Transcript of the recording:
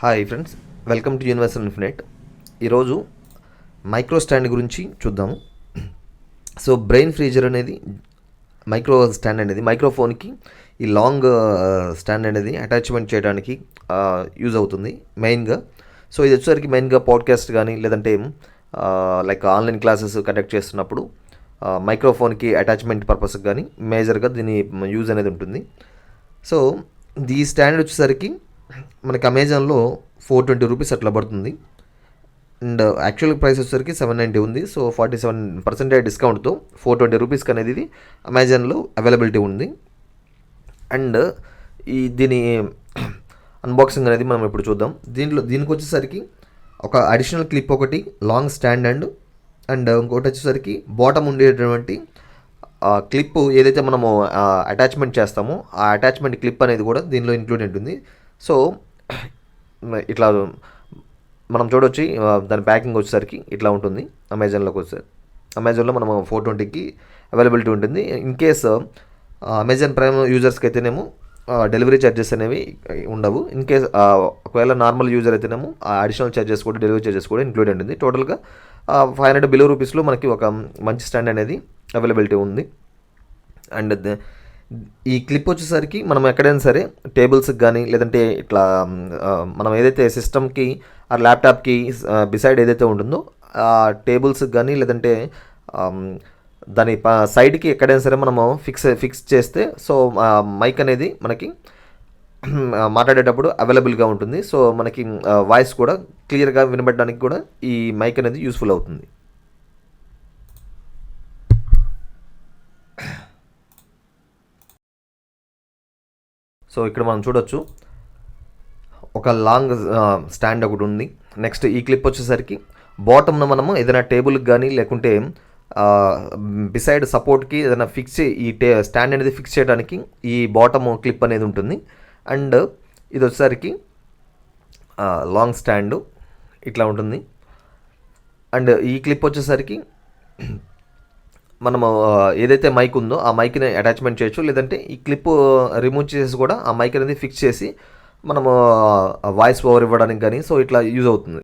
Hi friends, welcome to universal infinite. ఈరోజు micro stand గురించి చూద్దాము. సో బ్రెయిన్ ఫ్రీజర్ అనేది మైక్రో స్టాండ్ అనేది మైక్రోఫోన్కి ఈ లాంగ్ స్టాండ్ అనేది అటాచ్మెంట్ చేయడానికి యూజ్ అవుతుంది మెయిన్గా. సో ఇది వచ్చేసరికి మెయిన్గా పాడ్కాస్ట్ కానీ లేదంటే లైక్ ఆన్లైన్ క్లాసెస్ కండక్ట్ చేస్తున్నప్పుడు మైక్రోఫోన్కి అటాచ్మెంట్ పర్పస్కి కానీ మేజర్గా దీని యూజ్ అనేది ఉంటుంది. సో ఈ స్టాండ్ వచ్చేసరికి మనకి అమెజాన్లో $420 అట్లా పడుతుంది. అండ్ యాక్చువల్ ప్రైస్ వచ్చేసరికి $790 ఉంది. సో 47% డిస్కౌంట్తో $420 అనేది ఇది అమెజాన్లో అవైలబిలిటీ ఉంది. అండ్ దీని అన్బాక్సింగ్ అనేది మనం ఇప్పుడు చూద్దాం. దీనికి వచ్చేసరికి ఒక అడిషనల్ క్లిప్ ఒకటి, లాంగ్ స్టాండ్ అండ్ ఇంకోటి వచ్చేసరికి బాటమ్ ఉండేటువంటి క్లిప్ ఏదైతే మనము అటాచ్మెంట్ చేస్తామో ఆ అటాచ్మెంట్ క్లిప్ అనేది కూడా దీనిలో ఇంక్లూడ్ ఉంటుంది. సో ఇట్లా మనం చూడొచ్చు. దాని ప్యాకింగ్ వచ్చేసరికి ఇట్లా ఉంటుంది. అమెజాన్లో మనం 420కి అవైలబిలిటీ ఉంటుంది. ఇన్ కేస్ అమెజాన్ ప్రైమ్ యూజర్స్కి అయితేనేమో డెలివరీ ఛార్జెస్ అనేవి ఉండవు. ఇన్ కేస్ ఒకవేళ నార్మల్ యూజర్ అయితేనేమో ఆ అడిషనల్ ఛార్జెస్ కూడా, డెలివరీ ఛార్జెస్ కూడా ఇంక్లూడ్ ఉంటుంది. టోటల్గా $500 బిలో రూపీస్లో మనకి ఒక మంచి స్టాండ్ అనేది అవైలబిలిటీ ఉంది. అండ్ ఈ క్లిప్ వచ్చేసరికి మనం ఎక్కడైనా సరే టేబుల్స్కి కానీ లేదంటే ఇట్లా మనం ఏదైతే సిస్టమ్కి ఆ ల్యాప్టాప్కి బిసైడ్ ఏదైతే ఉంటుందో ఆ టేబుల్స్కి కానీ లేదంటే దాని సైడ్కి ఎక్కడైనా సరే మనము ఫిక్స్ చేస్తే సో మైక్ అనేది మనకి మాట్లాడేటప్పుడు అవైలబుల్గా ఉంటుంది. సో మనకి వాయిస్ కూడా క్లియర్గా వినబడడానికి కూడా ఈ మైక్ అనేది యూస్ఫుల్ అవుతుంది. సో ఇక్కడ మనం చూడొచ్చు ఒక లాంగ్ స్టాండ్ ఒకటి ఉంది. నెక్స్ట్ ఈ క్లిప్ వచ్చేసరికి బాటమ్ను మనము ఏదైనా టేబుల్కి కానీ లేకుంటే బిసైడ్ సపోర్ట్కి ఏదైనా స్టాండ్ అనేది ఫిక్స్ చేయడానికి ఈ బాటమ్ క్లిప్ అనేది ఉంటుంది. అండ్ ఇది వచ్చేసరికి లాంగ్ స్టాండ్ ఇట్లా ఉంటుంది. అండ్ ఈ క్లిప్ వచ్చేసరికి మనము ఏదైతే మైక్ ఉందో ఆ మైక్ని అటాచ్మెంట్ చేయొచ్చు, లేదంటే ఈ క్లిప్ రిమూవ్ చేసి కూడా ఆ మైక్ అనేది ఫిక్స్ చేసి మనము వాయిస్ ఓవర్ ఇవ్వడానికి కానీ సో ఇట్లా యూజ్ అవుతుంది.